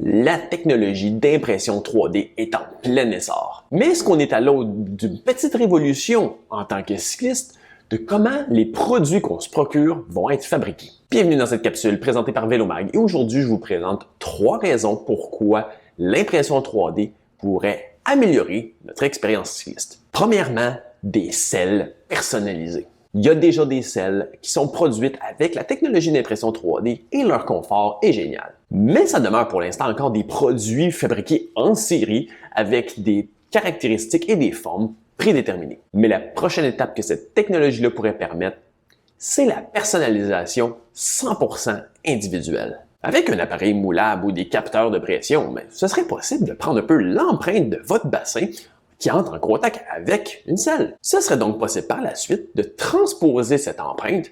La technologie d'impression 3D est en plein essor. Mais est-ce qu'on est à l'aube d'une petite révolution en tant que cycliste de comment les produits qu'on se procure vont être fabriqués? Bienvenue dans cette capsule présentée par Vélomag et aujourd'hui je vous présente 3 raisons pourquoi l'impression 3D pourrait améliorer notre expérience cycliste. Premièrement, des selles personnalisées. Il y a déjà des selles qui sont produites avec la technologie d'impression 3D et leur confort est génial. Mais ça demeure pour l'instant encore des produits fabriqués en série avec des caractéristiques et des formes prédéterminées. Mais la prochaine étape que cette technologie-là pourrait permettre, c'est la personnalisation 100% individuelle. Avec un appareil moulable ou des capteurs de pression, ce serait possible de prendre un peu l'empreinte de votre bassin qui entre en contact avec une selle. Ce serait donc possible par la suite de transposer cette empreinte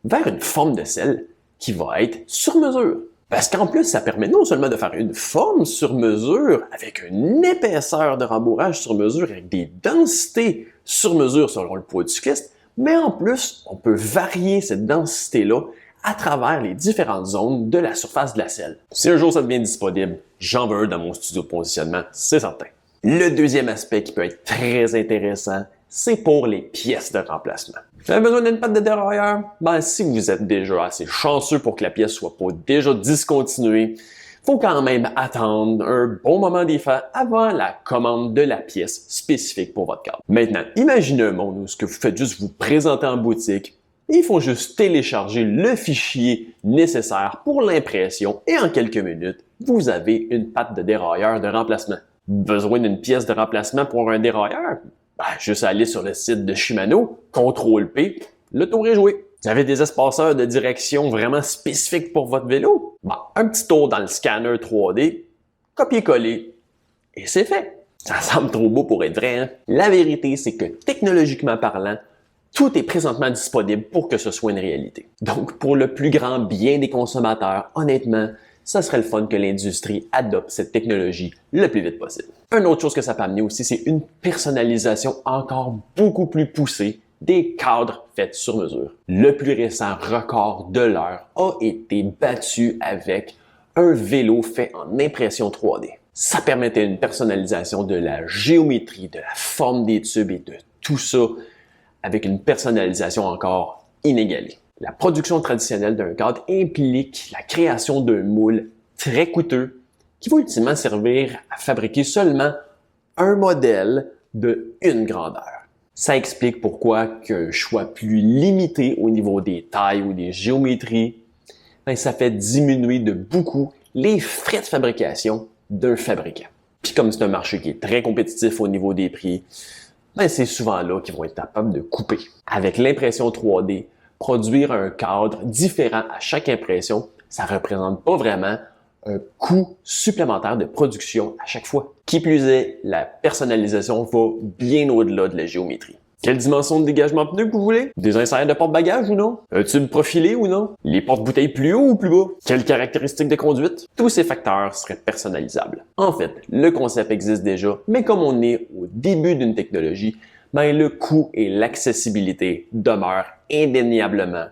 vers une forme de selle qui va être sur mesure. Parce qu'en plus, ça permet non seulement de faire une forme sur mesure avec une épaisseur de rembourrage sur mesure avec des densités sur mesure selon le poids du cycliste, mais en plus, on peut varier cette densité-là à travers les différentes zones de la surface de la selle. Si un jour ça devient disponible, j'en veux un dans mon studio de positionnement, c'est certain. Le deuxième aspect qui peut être très intéressant, c'est pour les pièces de remplacement. Vous avez besoin d'une patte de dérailleur? Si vous êtes déjà assez chanceux pour que la pièce soit pas déjà discontinuée, faut quand même attendre un bon moment d'effet avant la commande de la pièce spécifique pour votre cadre. Maintenant, imaginez un monde où ce que vous faites juste vous présenter en boutique, il faut juste télécharger le fichier nécessaire pour l'impression et en quelques minutes, vous avez une patte de dérailleur de remplacement. Besoin d'une pièce de remplacement pour un dérailleur? Juste aller sur le site de Shimano, CTRL-P, le tour est joué. Vous avez des espaceurs de direction vraiment spécifiques pour votre vélo? Un petit tour dans le scanner 3D, copier-coller, et c'est fait. Ça semble trop beau pour être vrai, hein? La vérité, c'est que technologiquement parlant, tout est présentement disponible pour que ce soit une réalité. Donc, pour le plus grand bien des consommateurs, honnêtement, ça serait le fun que l'industrie adopte cette technologie le plus vite possible. Une autre chose que ça peut amener aussi, c'est une personnalisation encore beaucoup plus poussée des cadres faits sur mesure. Le plus récent record de l'heure a été battu avec un vélo fait en impression 3D. Ça permettait une personnalisation de la géométrie, de la forme des tubes et de tout ça avec une personnalisation encore inégalée. La production traditionnelle d'un cadre implique la création d'un moule très coûteux qui va ultimement servir à fabriquer seulement un modèle de une grandeur. Ça explique pourquoi qu'un choix plus limité au niveau des tailles ou des géométries, ça fait diminuer de beaucoup les frais de fabrication d'un fabricant. Puis comme c'est un marché qui est très compétitif au niveau des prix, c'est souvent là qu'ils vont être capables de couper. Avec l'impression 3D, produire un cadre différent à chaque impression, ça ne représente pas vraiment un coût supplémentaire de production à chaque fois. Qui plus est, la personnalisation va bien au-delà de la géométrie. Quelle dimension de dégagement pneu que vous voulez? Des inserts de porte-bagages ou non? Un tube profilé ou non? Les porte-bouteilles plus haut ou plus bas? Quelles caractéristiques de conduite? Tous ces facteurs seraient personnalisables. En fait, le concept existe déjà, mais comme on est au début d'une technologie, le coût et l'accessibilité demeurent indéniablement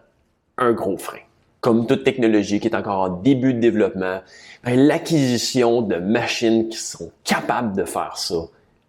un gros frein. Comme toute technologie qui est encore en début de développement, l'acquisition de machines qui sont capables de faire ça,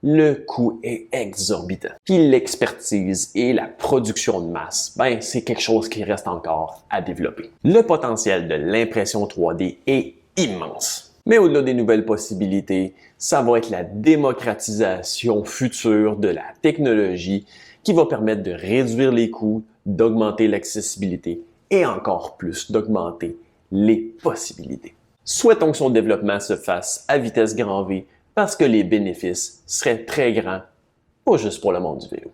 le coût est exorbitant. Puis l'expertise et la production de masse, c'est quelque chose qui reste encore à développer. Le potentiel de l'impression 3D est immense. Mais au-delà des nouvelles possibilités, ça va être la démocratisation future de la technologie qui va permettre de réduire les coûts, d'augmenter l'accessibilité et encore plus d'augmenter les possibilités. Souhaitons que son développement se fasse à vitesse grand V parce que les bénéfices seraient très grands, pas juste pour le monde du vélo.